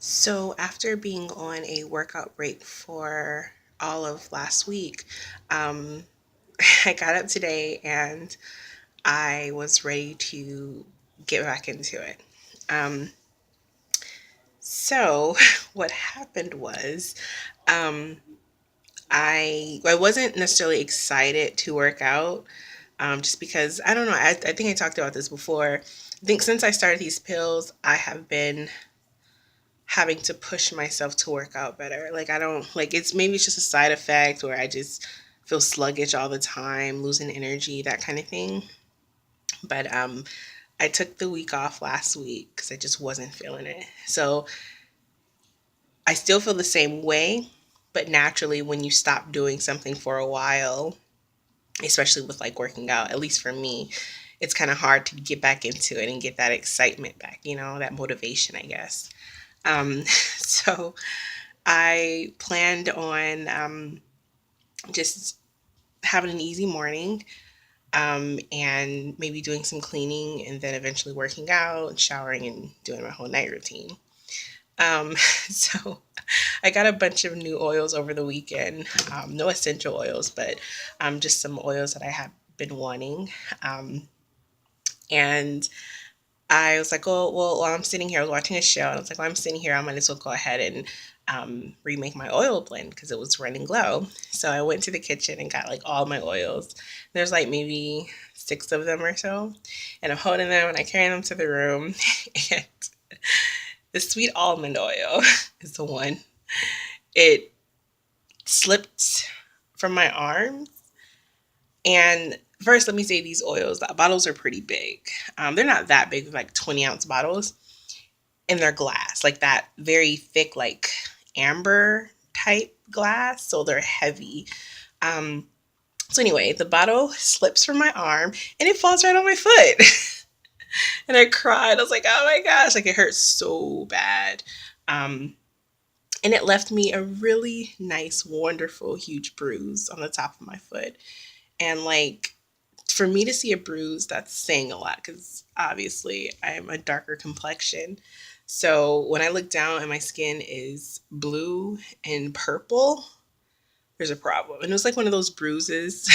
So, after being on a workout break for all of last week, um, I got up today and I was ready to get back into it. Um, so, what happened was um, I wasn't necessarily excited to work out, just because I don't know. I think I talked about this before. I think since I started these pills, I have been having to push myself to work out better. Like I don't like it's maybe it's just a side effect where I just feel sluggish all the time, losing energy, that kind of thing. But I took the week off last week cuz I just wasn't feeling it. So, I still feel the same way, but naturally when you stop doing something for a while, especially with like working out, at least for me, it's kind of hard to get back into it and get that excitement back, that motivation, I guess. So I planned on just having an easy morning, and maybe doing some cleaning and then eventually working out, showering, and doing my whole night routine. So I got a bunch of new oils over the weekend. No essential oils, but just some oils that I have been wanting. And I was like, oh, well, while I'm sitting here, I was watching a show, and I was like, while I'm sitting here, I might as well go ahead and remake my oil blend because it was running low. So I went to the kitchen and got like all my oils. There's like maybe six of them or so. And I'm holding them and I carry them to the room. And the sweet almond oil is the one. It slipped from my arm. And first, let me say these oils, the bottles are pretty big. They're not that big, like 20-ounce bottles, and they're glass, like that very thick, like amber type glass. So they're heavy. Um, so anyway, the bottle slips from my arm and it falls right on my foot. And I cried. I was like, oh my gosh, like it hurts so bad. Um, and it left me a really nice, wonderful, huge bruise on the top of my foot. And like, for me to see a bruise, that's saying a lot because obviously I'm a darker complexion. So when I look down and my skin is blue and purple, there's a problem. And it was like one of those bruises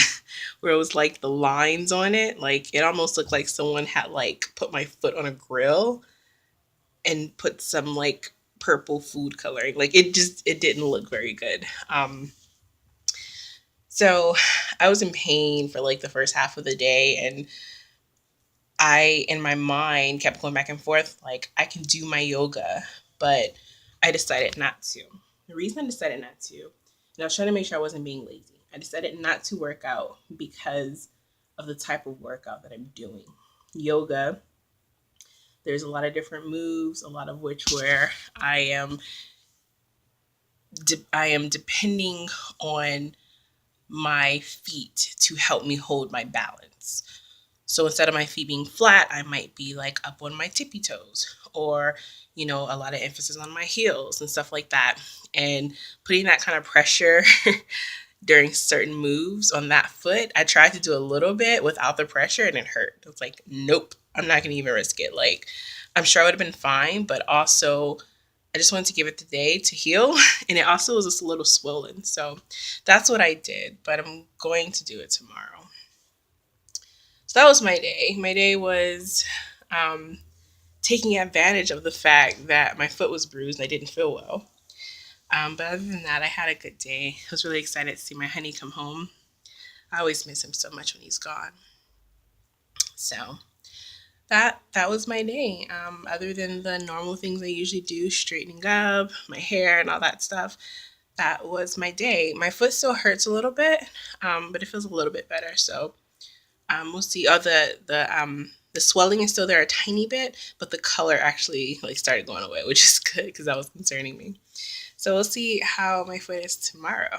where it was like the lines on it. Like it almost looked like someone had like put my foot on a grill and put some like purple food coloring. Like it didn't look very good. So I was in pain for like the first half of the day, and I, in my mind, kept going back and forth like, I can do my yoga, but I decided not to. The reason I decided not to, and I was trying to make sure I wasn't being lazy, I decided not to work out because of the type of workout that I'm doing. Yoga, there's a lot of different moves, a lot of which where I am depending on my feet to help me hold my balance. So instead of my feet being flat, I might be like up on my tippy toes, or, a lot of emphasis on my heels and stuff like that. And putting that kind of pressure during certain moves on that foot, I tried to do a little bit without the pressure and it hurt. It was like, nope, I'm not going to even risk it. Like, I'm sure I would have been fine, but also I just wanted to give it the day to heal. And it also was just a little swollen. So that's what I did, but I'm going to do it tomorrow. So that was my day. My day was um, taking advantage of the fact that my foot was bruised and I didn't feel well. But other than that, I had a good day. I was really excited to see my honey come home. I always miss him so much when he's gone. So that was my day. Other than the normal things I usually do, straightening up my hair and all that stuff, that was my day. My foot still hurts a little bit, but it feels a little bit better. So we'll see. Oh, the swelling is still there a tiny bit, but the color actually like started going away, which is good because that was concerning me. So we'll see how my foot is tomorrow.